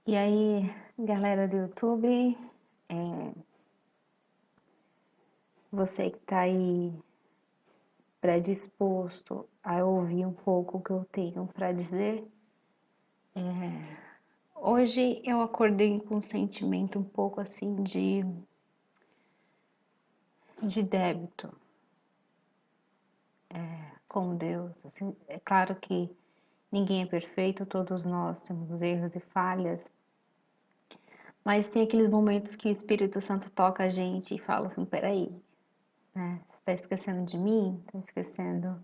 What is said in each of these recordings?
E aí, galera do YouTube, você que tá aí predisposto a ouvir um pouco o que eu tenho para dizer, hoje eu acordei com um sentimento um pouco assim de débito com Deus. Assim, é claro que ninguém é perfeito, todos nós temos erros e falhas, mas tem aqueles momentos que o Espírito Santo toca a gente e fala assim: peraí, né? Você tá esquecendo de mim? Tá esquecendo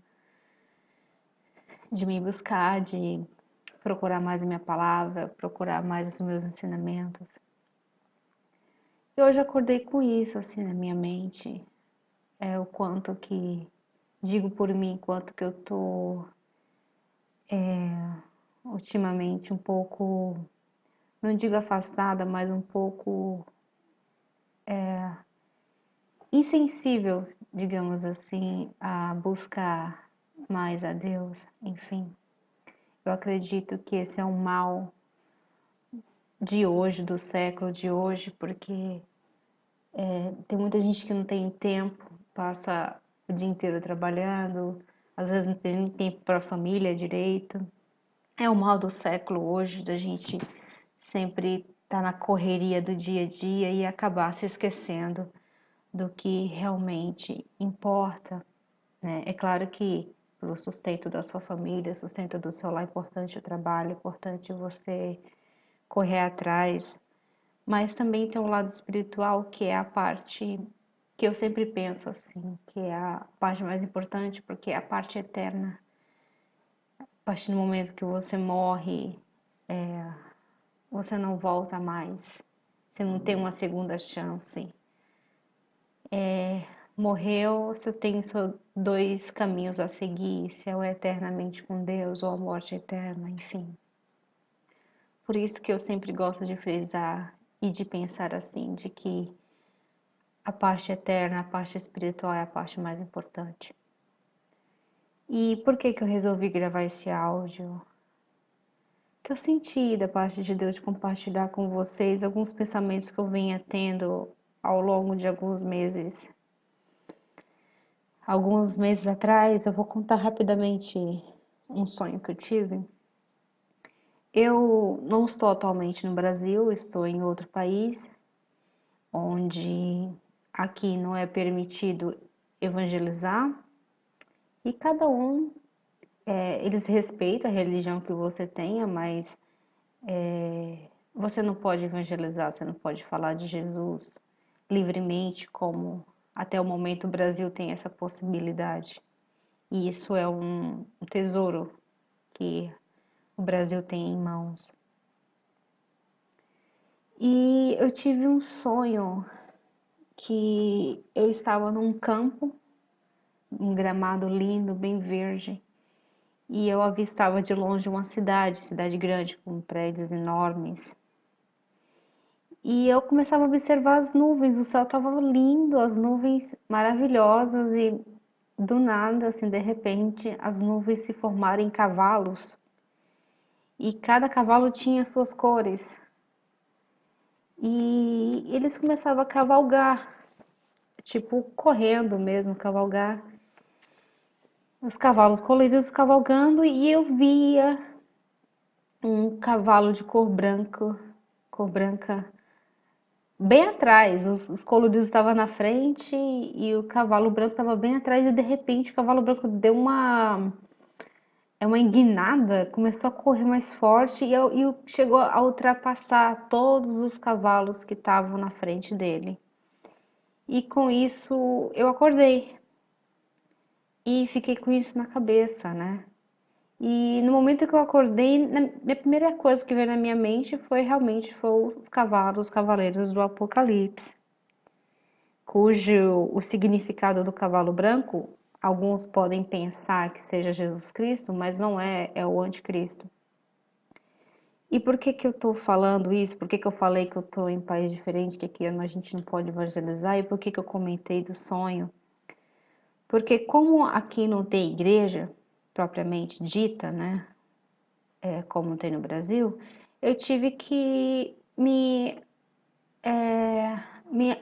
de me buscar, de procurar mais a minha palavra, procurar mais os meus ensinamentos. E hoje acordei com isso assim na minha mente, o quanto que digo por mim, quanto que eu tô ultimamente um pouco, não digo afastada, mas um pouco insensível, digamos assim, a buscar mais a Deus, enfim. Eu acredito que esse é um mal de hoje, do século de hoje, porque tem muita gente que não tem tempo, passa o dia inteiro trabalhando, às vezes não tem nem tempo para a família direito. É o mal do século hoje, da gente sempre estar na correria do dia a dia e acabar se esquecendo do que realmente importa, né? É claro que para o sustento da sua família, sustento do seu lar, é importante o trabalho, é importante você correr atrás, mas também tem um lado espiritual que é a parte que eu sempre penso assim, que é a parte mais importante, porque é a parte eterna. A partir do momento que você morre, você não volta mais. Você não tem uma segunda chance. Morreu, você tem só dois caminhos a seguir, se é o eternamente com Deus ou a morte eterna, enfim. Por isso que eu sempre gosto de frisar e de pensar assim, de que a parte eterna, a parte espiritual é a parte mais importante. E por que que eu resolvi gravar esse áudio? Que eu senti da parte de Deus de compartilhar com vocês alguns pensamentos que eu venha tendo ao longo de alguns meses. Alguns meses atrás, eu vou contar rapidamente um sonho que eu tive. Eu não estou atualmente no Brasil, estou em outro país, onde aqui não é permitido evangelizar e cada um, eles respeitam a religião que você tenha, mas você não pode evangelizar, você não pode falar de Jesus livremente, como até o momento o Brasil tem essa possibilidade. E isso é um tesouro que o Brasil tem em mãos. E eu tive um sonho que eu estava num campo, um gramado lindo, bem verde, e eu avistava de longe uma cidade grande, com prédios enormes. E eu começava a observar as nuvens, o céu estava lindo, as nuvens maravilhosas, e do nada, assim, de repente, as nuvens se formaram em cavalos, e cada cavalo tinha suas cores. E eles começavam a cavalgar, tipo correndo mesmo, cavalgar. Os cavalos coloridos cavalgando e eu via um cavalo de cor branca, bem atrás. Os coloridos estavam na frente e o cavalo branco estava bem atrás e de repente o cavalo branco deu uma enguinada, começou a correr mais forte e chegou a ultrapassar todos os cavalos que estavam na frente dele. E com isso eu acordei e fiquei com isso na cabeça, né? E no momento que eu acordei, a primeira coisa que veio na minha mente foi realmente os cavalos, os cavaleiros do Apocalipse, cujo o significado do cavalo branco, alguns podem pensar que seja Jesus Cristo, mas não é, é o anticristo. E por que que eu tô falando isso? Por que que eu falei que eu tô em país diferente, que aqui a gente não pode evangelizar? E por que que eu comentei do sonho? Porque como aqui não tem igreja propriamente dita, né? Como tem no Brasil, eu tive que me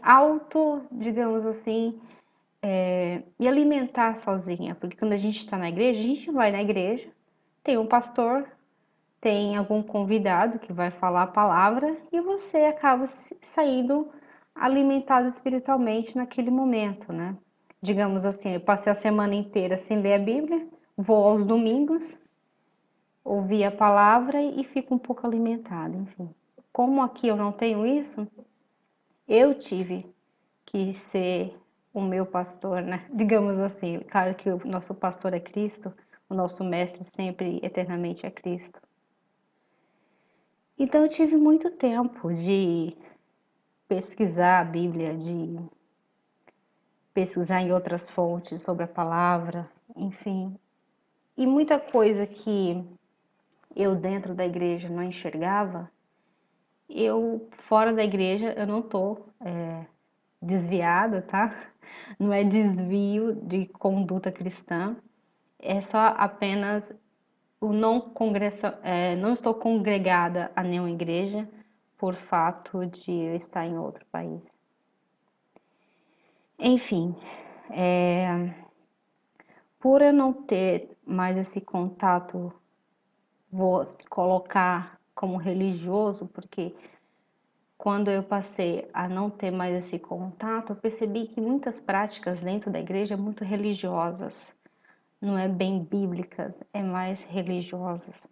auto, digamos assim, me alimentar sozinha, porque quando a gente está na igreja, a gente vai na igreja, tem um pastor, tem algum convidado que vai falar a palavra e você acaba saindo alimentado espiritualmente naquele momento, né? Digamos assim, eu passei a semana inteira sem ler a Bíblia, vou aos domingos, ouvir a palavra e fico um pouco alimentada, enfim. Como aqui eu não tenho isso, eu tive que ser o meu pastor, né? Digamos assim, claro que o nosso pastor é Cristo, o nosso mestre sempre eternamente é Cristo. Então eu tive muito tempo de pesquisar a Bíblia, de pesquisar em outras fontes sobre a palavra, enfim. E muita coisa que eu dentro da igreja não enxergava, eu fora da igreja eu não tô desviada, tá? Não é desvio de conduta cristã, é só apenas o não estou congregada a nenhuma igreja por fato de eu estar em outro país. Enfim, por eu não ter mais esse contato, vou colocar como religioso, porque quando eu passei a não ter mais esse contato, eu percebi que muitas práticas dentro da igreja são muito religiosas, não é bem bíblicas, é mais religiosas.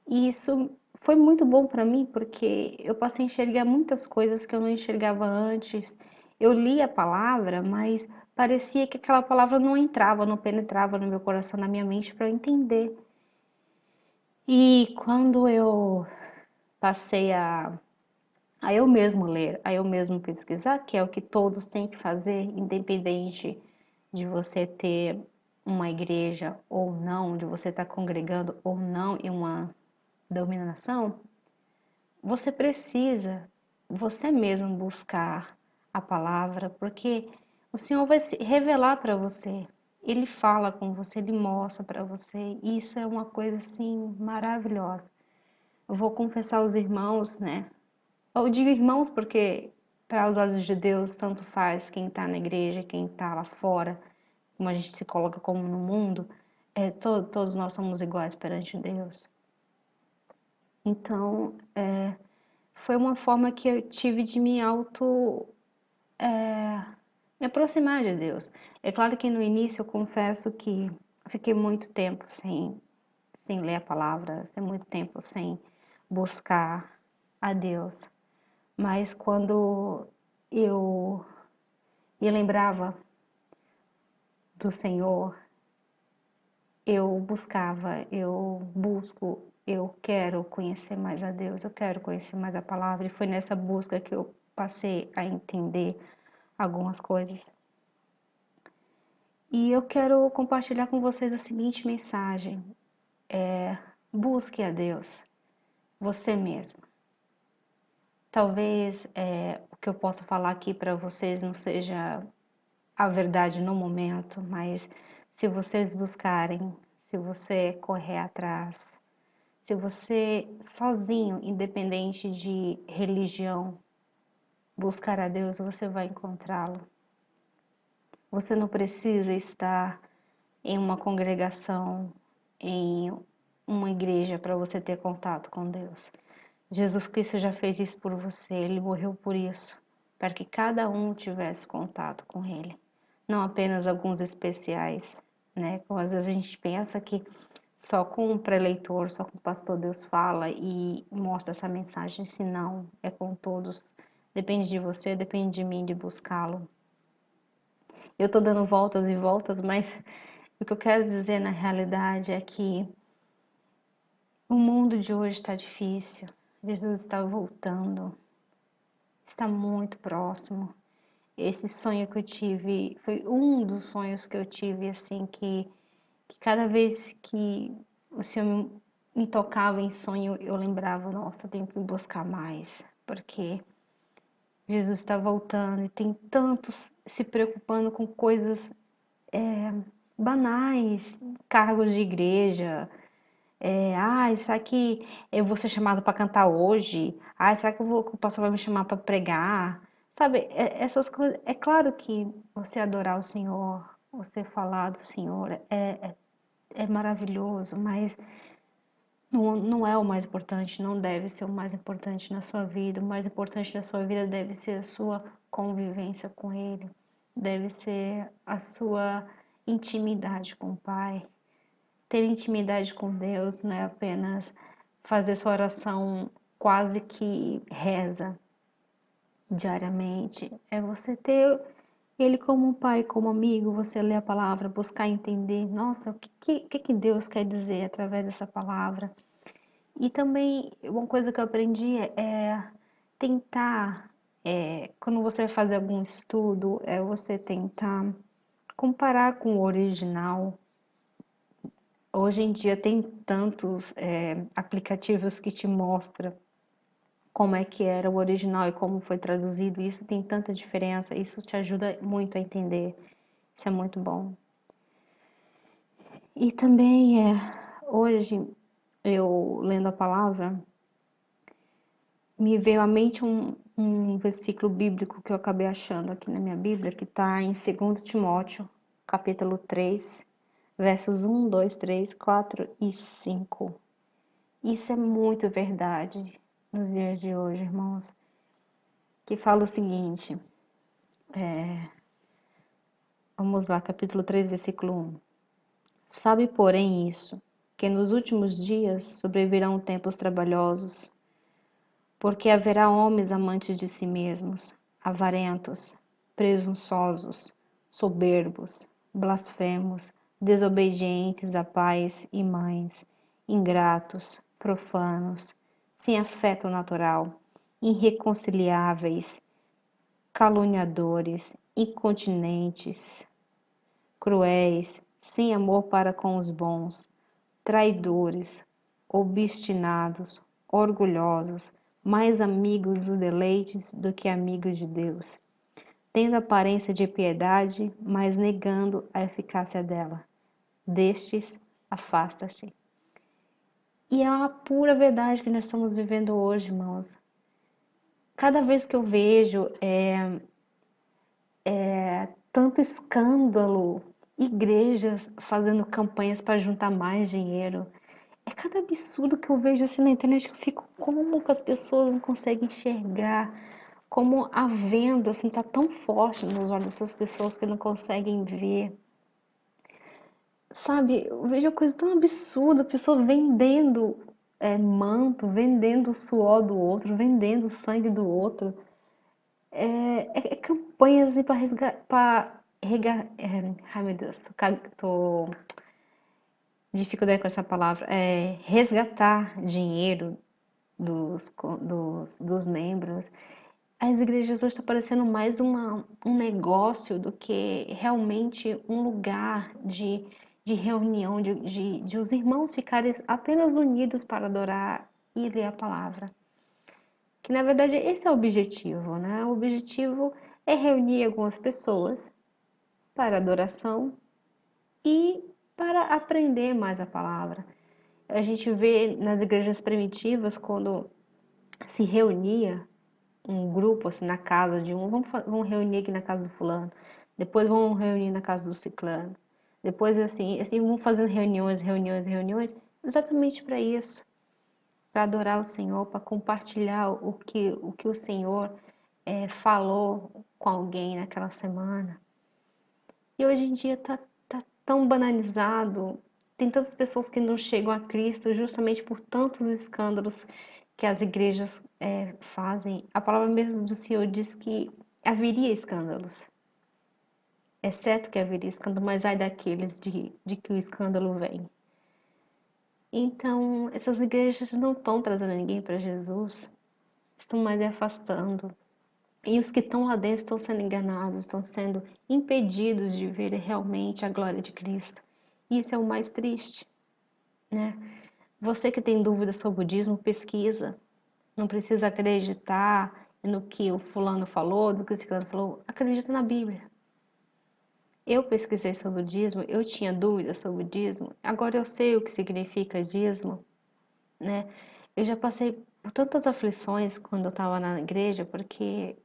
E isso foi muito bom para mim, porque eu passei a enxergar muitas coisas que eu não enxergava antes. Eu li a palavra, mas parecia que aquela palavra não entrava, não penetrava no meu coração, na minha mente para eu entender. E quando eu passei a eu mesmo ler, a eu mesmo pesquisar, que é o que todos têm que fazer, independente de você ter uma igreja ou não, de você estar congregando ou não em uma denominação, você precisa você mesmo buscar a palavra, porque o Senhor vai se revelar para você. Ele fala com você, ele mostra para você. E isso é uma coisa assim maravilhosa. Eu vou confessar aos irmãos, né? Eu digo irmãos porque para os olhos de Deus tanto faz quem está na igreja, quem está lá fora, como a gente se coloca como no mundo, todos nós somos iguais perante Deus. Então, foi uma forma que eu tive de me aproximar de Deus. É claro que no início eu confesso que fiquei muito tempo sem ler a palavra, muito tempo sem buscar a Deus. Mas quando eu me lembrava do Senhor, eu buscava, eu busco, eu quero conhecer mais a Deus, eu quero conhecer mais a palavra. E foi nessa busca que eu passei a entender algumas coisas. E eu quero compartilhar com vocês a seguinte mensagem: busque a Deus, você mesmo. Talvez o que eu possa falar aqui para vocês não seja a verdade no momento, mas se vocês buscarem, se você correr atrás, se você sozinho, independente de religião, buscar a Deus, você vai encontrá-lo. Você não precisa estar em uma congregação, em uma igreja para você ter contato com Deus. Jesus Cristo já fez isso por você, ele morreu por isso, para que cada um tivesse contato com ele, não apenas alguns especiais, né? Como às vezes a gente pensa que só com o preletor, só com o pastor Deus fala e mostra essa mensagem, se não, é com todos. Depende de você, depende de mim de buscá-lo. Eu tô dando voltas e voltas, mas o que eu quero dizer na realidade é que o mundo de hoje está difícil. Jesus está voltando, está muito próximo. Esse sonho que eu tive foi um dos sonhos que eu tive, assim, que cada vez que o Senhor me tocava em sonho, eu lembrava, nossa, eu tenho que buscar mais, porque Jesus está voltando e tem tantos se preocupando com coisas banais, cargos de igreja, Será que eu vou ser chamado para cantar hoje? Será que que o pastor vai me chamar para pregar? Sabe, essas coisas. É claro que você adorar o Senhor, você falar do Senhor é maravilhoso, mas não é o mais importante, não deve ser o mais importante na sua vida. O mais importante na sua vida deve ser a sua convivência com Ele, deve ser a sua intimidade com o Pai. Ter intimidade com Deus não é apenas fazer sua oração quase que reza diariamente, é você ter Ele como um pai, como amigo, você ler a palavra, buscar entender, nossa, o que Deus quer dizer através dessa palavra. E também, uma coisa que eu aprendi é tentar, quando você vai fazer algum estudo, é você tentar comparar com o original. Hoje em dia tem tantos aplicativos que te mostram como é que era o original e como foi traduzido. Isso tem tanta diferença, isso te ajuda muito a entender. Isso é muito bom. E também hoje eu lendo a palavra, me veio à mente um versículo bíblico que eu acabei achando aqui na minha Bíblia, que está em 2 Timóteo, capítulo 3, versos 1, 2, 3, 4 e 5. Isso é muito verdade nos dias de hoje, irmãos. Que fala o seguinte, vamos lá, capítulo 3, versículo 1. Sabe, porém, isso, que nos últimos dias sobrevirão tempos trabalhosos, porque haverá homens amantes de si mesmos, avarentos, presunçosos, soberbos, blasfemos, desobedientes a pais e mães, ingratos, profanos, sem afeto natural, irreconciliáveis, caluniadores, incontinentes, cruéis, sem amor para com os bons, traidores, obstinados, orgulhosos, mais amigos dos deleites do que amigos de Deus, tendo aparência de piedade, mas negando a eficácia dela. Destes, afasta-se. E é uma pura verdade que nós estamos vivendo hoje, irmãos. Cada vez que eu vejo tanto escândalo, igrejas fazendo campanhas para juntar mais dinheiro. É cada absurdo que eu vejo assim na internet que eu fico, como que as pessoas não conseguem enxergar, como a venda assim tá tão forte nos olhos dessas pessoas que não conseguem ver. Sabe, eu vejo coisa tão absurda, a pessoa vendendo manto, vendendo o suor do outro, vendendo o sangue do outro. É campanhas assim, para resgatar. Ai meu Deus, tô dificuldade com essa palavra. Resgatar dinheiro dos membros. As igrejas hoje estão parecendo mais um negócio do que realmente um lugar de reunião, de os irmãos ficarem apenas unidos para adorar e ler a palavra. Que na verdade esse é o objetivo, né? O objetivo é reunir algumas pessoas para adoração e para aprender mais a palavra. A gente vê nas igrejas primitivas, quando se reunia um grupo assim na casa de um, vamos reunir aqui na casa do fulano, depois vamos reunir na casa do ciclano, depois assim vamos fazendo reuniões, exatamente para isso, para adorar o Senhor, para compartilhar o que o Senhor falou com alguém naquela semana. E hoje em dia tá tão banalizado, tem tantas pessoas que não chegam a Cristo justamente por tantos escândalos que as igrejas fazem. A palavra mesmo do Senhor diz que haveria escândalos. É certo que haveria escândalo, mas ai daqueles de que o escândalo vem. Então, essas igrejas não estão trazendo ninguém para Jesus, estão mais afastando. E os que estão lá dentro estão sendo enganados, estão sendo impedidos de ver realmente a glória de Cristo. Isso é o mais triste, né? Você que tem dúvidas sobre o budismo, pesquisa. Não precisa acreditar no que o fulano falou, no que o ciclano falou. Acredita na Bíblia. Eu pesquisei sobre o dízimo, eu tinha dúvidas sobre o dízimo, agora eu sei o que significa dízimo, né? Eu já passei por tantas aflições quando eu estava na igreja, porque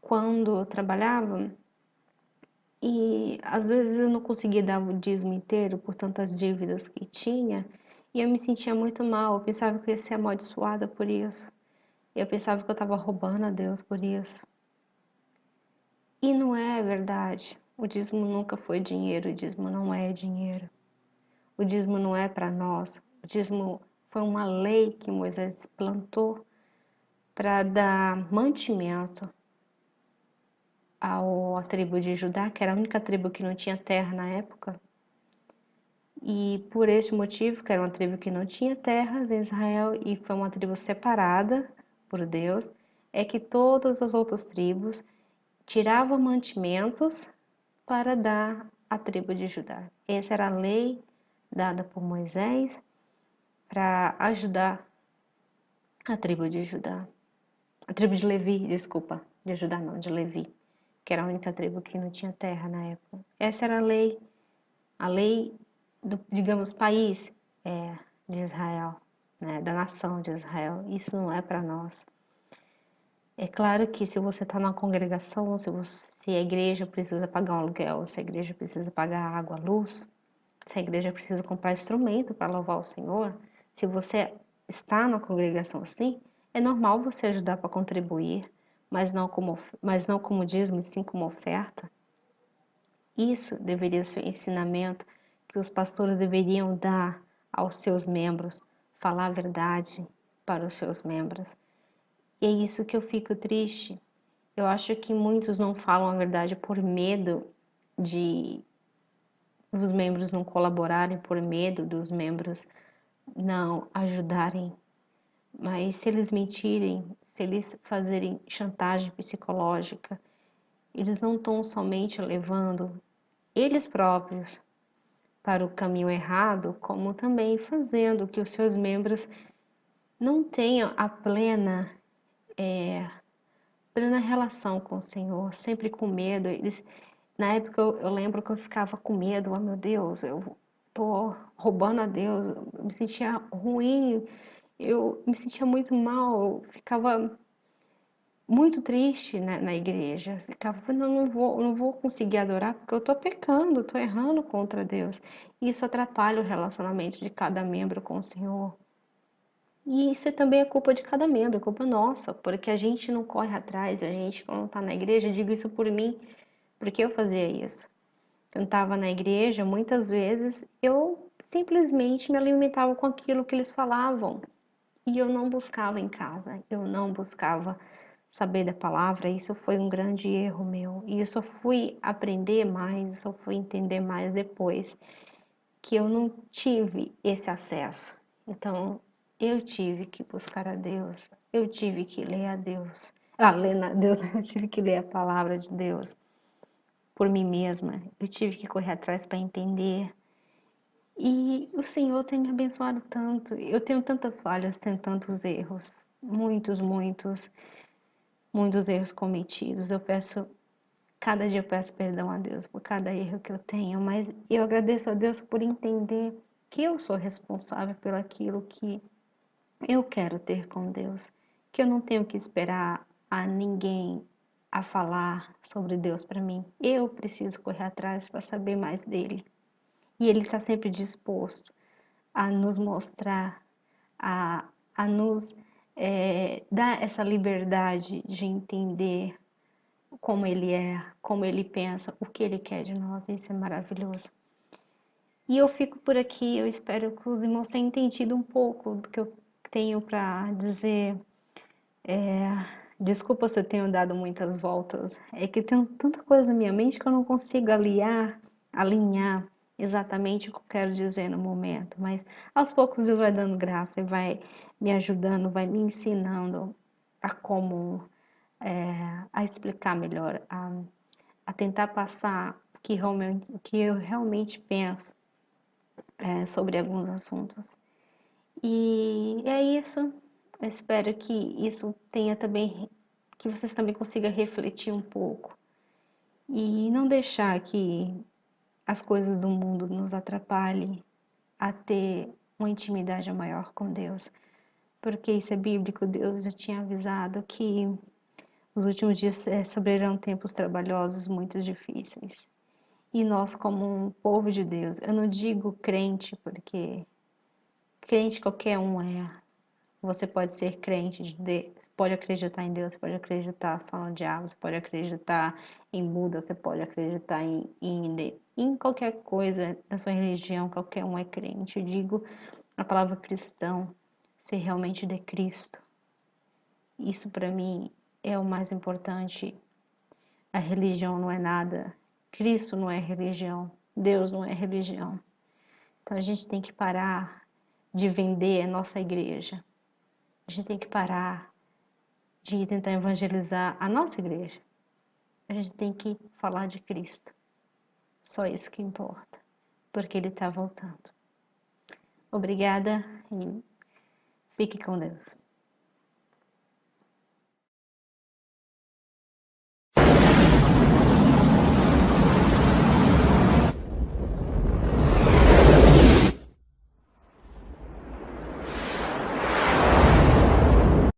quando eu trabalhava, e às vezes eu não conseguia dar o dízimo inteiro por tantas dívidas que tinha, e eu me sentia muito mal, eu pensava que eu ia ser amaldiçoada por isso. Eu pensava que eu estava roubando a Deus por isso. E não é verdade. O dízimo nunca foi dinheiro, o dízimo não é dinheiro. O dízimo não é para nós. O dízimo foi uma lei que Moisés plantou para dar mantimento à tribo de Judá, que era a única tribo que não tinha terra na época. E por este motivo, que era uma tribo que não tinha terras em Israel e foi uma tribo separada por Deus, é que todas as outras tribos tiravam mantimentos para dar à tribo de Judá. Essa era a lei dada por Moisés para ajudar a tribo de Judá. A tribo de Levi, desculpa, de Judá não, de Levi, que era a única tribo que não tinha terra na época. Essa era a lei do, digamos, país de Israel, né, da nação de Israel. Isso não é para nós. É claro que se você está numa congregação, se a igreja precisa pagar um aluguel, se a igreja precisa pagar água, luz, se a igreja precisa comprar instrumento para louvar o Senhor, se você está na congregação assim, é normal você ajudar para contribuir, mas não como dízimo, e sim como oferta. Isso deveria ser o ensinamento que os pastores deveriam dar aos seus membros, falar a verdade para os seus membros. E é isso que eu fico triste. Eu acho que muitos não falam a verdade por medo de os membros não colaborarem, por medo dos membros não ajudarem. Mas se eles mentirem, se eles fazerem chantagem psicológica, eles não estão somente levando eles próprios para o caminho errado, como também fazendo que os seus membros não tenham a plena relação com o Senhor, sempre com medo. Na época eu lembro que eu ficava com medo, oh meu Deus, eu tô roubando a Deus, eu me sentia ruim, eu me sentia muito mal, eu ficava muito triste, né, na igreja, ficava, não vou conseguir adorar porque eu tô pecando, tô errando contra Deus. Isso atrapalha o relacionamento de cada membro com o Senhor. E isso também é culpa de cada membro, é culpa nossa, porque a gente não corre atrás, a gente quando está na igreja, eu digo isso por mim, porque eu fazia isso. Eu estava na igreja, muitas vezes eu simplesmente me alimentava com aquilo que eles falavam e eu não buscava em casa, eu não buscava saber da palavra. Isso foi um grande erro meu e eu só fui aprender mais, só fui entender mais depois que eu não tive esse acesso. Então, eu tive que buscar a Deus, eu tive que ler a Deus. Ler a Deus, eu tive que ler a palavra de Deus por mim mesma. Eu tive que correr atrás para entender. E o Senhor tem me abençoado tanto. Eu tenho tantas falhas, tenho tantos erros, muitos erros cometidos. Cada dia eu peço perdão a Deus por cada erro que eu tenho, mas eu agradeço a Deus por entender que eu sou responsável por aquilo que eu quero ter com Deus, que eu não tenho que esperar a ninguém a falar sobre Deus para mim. Eu preciso correr atrás para saber mais dele. E ele está sempre disposto a nos mostrar, a, a nos dar essa liberdade de entender como ele é, como ele pensa, o que ele quer de nós. Isso é maravilhoso. E eu fico por aqui, eu espero que os irmãos tenham entendido um pouco do que eu tenho para dizer. Desculpa se eu tenho dado muitas voltas, é que tem tanta coisa na minha mente que eu não consigo alinhar exatamente o que eu quero dizer no momento, mas aos poucos Deus vai dando graça e vai me ajudando, vai me ensinando a como a explicar melhor, a tentar passar o que eu realmente penso sobre alguns assuntos. E é isso. Eu espero que isso tenha também, que vocês também consigam refletir um pouco e não deixar que as coisas do mundo nos atrapalhem a ter uma intimidade maior com Deus, porque isso é bíblico. Deus já tinha avisado que os últimos dias sobreirão tempos trabalhosos, muito difíceis. E nós, como um povo de Deus, eu não digo crente, porque crente qualquer um é. Você pode ser crente, pode acreditar em Deus, você pode acreditar só no diabo, você pode acreditar em Buda, você pode acreditar em qualquer coisa da sua religião, qualquer um é crente. Eu digo a palavra cristão, ser realmente de Cristo. Isso para mim é o mais importante. A religião não é nada. Cristo não é religião. Deus não é religião. Então a gente tem que parar de vender a nossa igreja. A gente tem que parar de tentar evangelizar a nossa igreja. A gente tem que falar de Cristo. Só isso que importa. Porque Ele está voltando. Obrigada e fique com Deus.